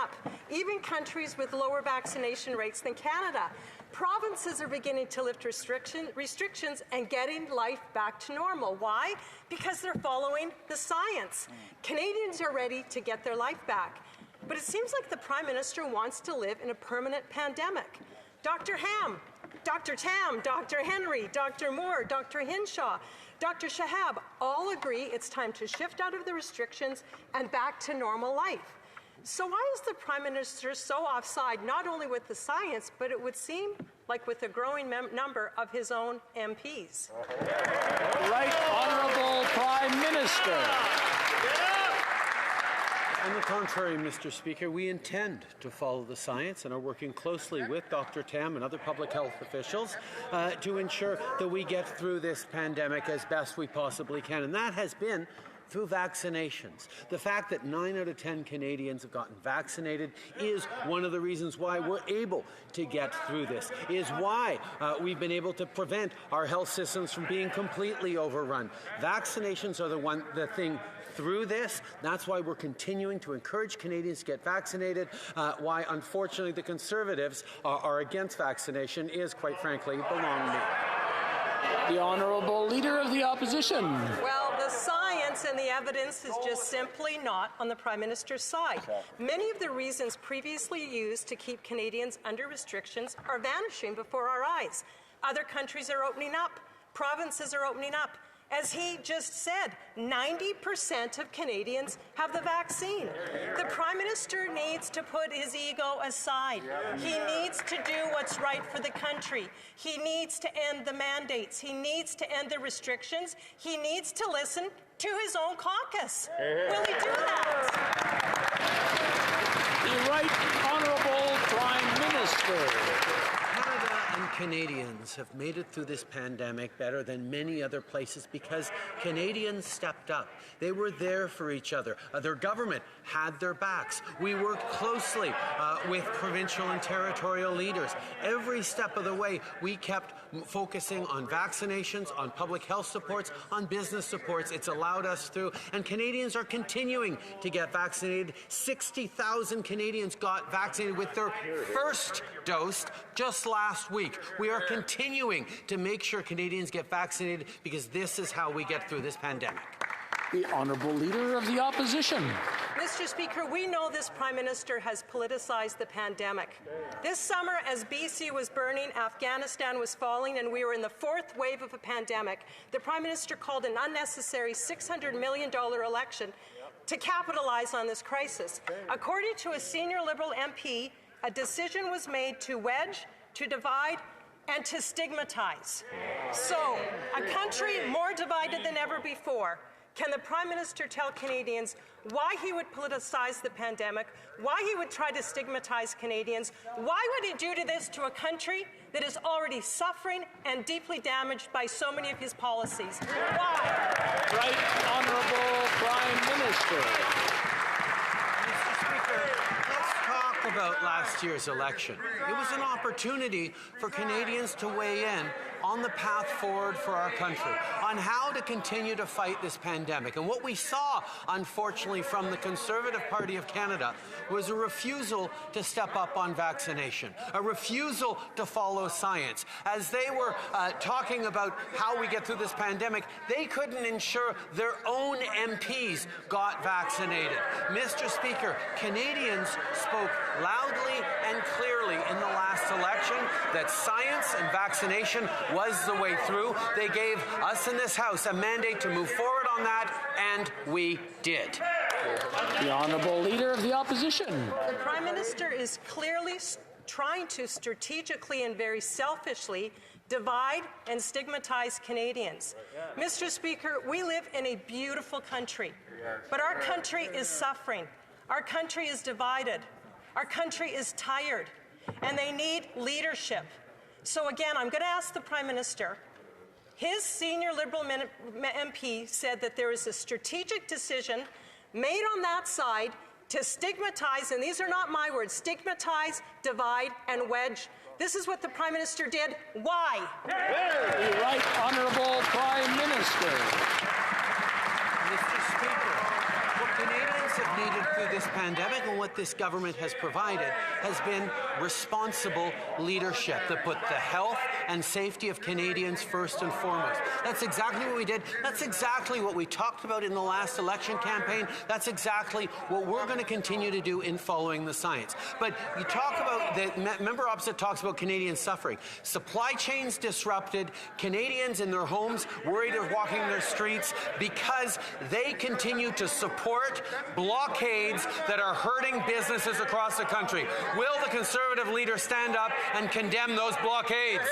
up, even countries with lower vaccination rates than Canada. Provinces are beginning to lift restrictions and getting life back to normal. Why? Because they're following the science. Canadians are ready to get their life back. But it seems like the Prime Minister wants to live in a permanent pandemic. Dr. Ham, Dr. Tam, Dr. Henry, Dr. Moore, Dr. Hinshaw, Dr. Shahab all agree it's time to shift out of the restrictions and back to normal life. So why is the Prime Minister so offside, not only with the science, but it would seem like with a growing number of his own MPs? Right Honourable Prime Minister. On the contrary, Mr. Speaker, we intend to follow the science and are working closely with Dr. Tam and other public health officials to ensure that we get through this pandemic as best we possibly can. And that has been through vaccinations. The fact that 9 out of 10 Canadians have gotten vaccinated is one of the reasons why we're able to get through this, is why we've been able to prevent our health systems from being completely overrun. Vaccinations are the thing through this. That's why we're continuing to encourage Canadians to get vaccinated. Why, unfortunately, the Conservatives are against vaccination is, quite frankly, beyond me. The Honourable Leader of the Opposition. Well, the science and the evidence is just simply not on the Prime Minister's side. Many of the reasons previously used to keep Canadians under restrictions are vanishing before our eyes. Other countries are opening up. Provinces are opening up. As he just said, 90% of Canadians have the vaccine. The Prime Minister needs to put his ego aside. He needs to do what's right for the country. He needs to end the mandates. He needs to end the restrictions. He needs to listen to his own caucus. Will he do that? The Right Honourable Prime Minister. Canadians have made it through this pandemic better than many other places because Canadians stepped up. They were there for each other. Their government had their backs. We worked closely with provincial and territorial leaders. Every step of the way, we kept focusing on vaccinations, on public health supports, on business supports. It's allowed us through, and Canadians are continuing to get vaccinated. 60,000 Canadians got vaccinated with their first dose just last week. We are continuing to make sure Canadians get vaccinated because this is how we get through this pandemic. The Honourable Leader of the Opposition. Mr. Speaker, we know this Prime Minister has politicized the pandemic. This summer, as BC was burning, Afghanistan was falling, and we were in the fourth wave of a pandemic, the Prime Minister called an unnecessary $600 million election to capitalize on this crisis. According to a senior Liberal MP, a decision was made to wedge, to divide, and to stigmatize. So, a country more divided than ever before. Can the Prime Minister tell Canadians why he would politicize the pandemic, why he would try to stigmatize Canadians, why would he do this to a country that is already suffering and deeply damaged by so many of his policies? Why? Right Honourable Prime Minister. About last year's election. It was an opportunity for Canadians to weigh in on the path forward for our country, on how to continue to fight this pandemic. And what we saw, unfortunately, from the Conservative Party of Canada was a refusal to step up on vaccination, a refusal to follow science. As they were talking about how we get through this pandemic, they couldn't ensure their own MPs got vaccinated. Mr. Speaker, Canadians spoke loudly and clearly in the last election that science and vaccination was the way through. They gave us in this House a mandate to move forward on that, and we did. The Honourable Leader of the Opposition. The Prime Minister is clearly trying to strategically and very selfishly divide and stigmatize Canadians. Mr. Speaker, we live in a beautiful country, but our country is suffering. Our country is divided. Our country is tired, and they need leadership. So again, I'm going to ask the Prime Minister. His senior Liberal MP said that there is a strategic decision made on that side to stigmatize, and these are not my words, stigmatize, divide, and wedge. This is what the Prime Minister did. Why? The Right Honourable Prime Minister. Mr. Speaker, what Canadians have needed through this pandemic and what this government has provided has been responsible leadership that put the health and safety of Canadians first and foremost. That's exactly what we did. That's exactly what we talked about in the last election campaign. That's exactly what we're going to continue to do in following the science. But you talk about, the member opposite talks about Canadians suffering. Supply chains disrupted, Canadians in their homes worried of walking their streets because they continue to support blockades that are hurting businesses across the country. Will the Conservative leader stand up and condemn those blockades?